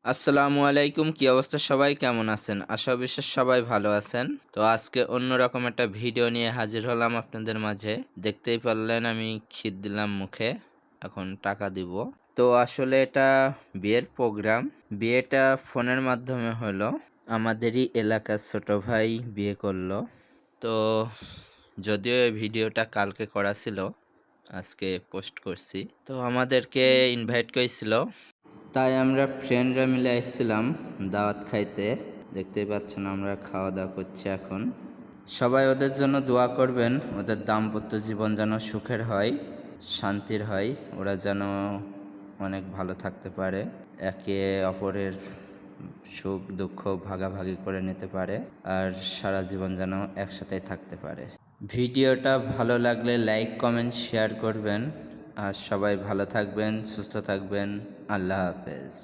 আসসালামু আলাইকুম, কি অবস্থা? সবাই কেমন আছেন? আশা বিশ্বাস সবাই ভালো আছেন। তো আজকে অন্যরকম একটা ভিডিও নিয়ে হাজির হলাম আপনাদের মাঝে। দেখতেই পারলেন আমি খিদ দিলাম মুখে, এখন টাকা দিব। তো আসলে এটা বিয়ের প্রোগ্রাম। বিয়েটা ফোনের মাধ্যমে হলো। আমাদেরই এলাকার ছোট ভাই বিয়ে করলো। তো যদিও এই ভিডিওটা কালকে করা ছিল, আজকে পোস্ট করছি। তো আমাদেরকে ইনভাইট করেছিল, তাই আমরা ফ্রেন্ডরা মিলে এসেছিলাম দাওয়াত খাইতে। দেখতেই পাচ্ছেন আমরা খাওয়া দাওয়া করছি এখন। সবাই ওদের জন্য দোয়া করবেন, ওদের দাম্পত্য জীবন যেন সুখের হয়, শান্তির হয়, ওরা যেন অনেক ভালো থাকতে পারে, একে অপরের সুখ দুঃখ ভাগাভাগি করে নিতে পারে, আর সারা জীবন যেন একসাথেই থাকতে পারে। ভিডিওটা ভালো লাগলে লাইক কমেন্ট শেয়ার করবেন। আর সবাই ভালো থাকবেন, সুস্থ থাকবেন। আল্লাহ হাফেজ।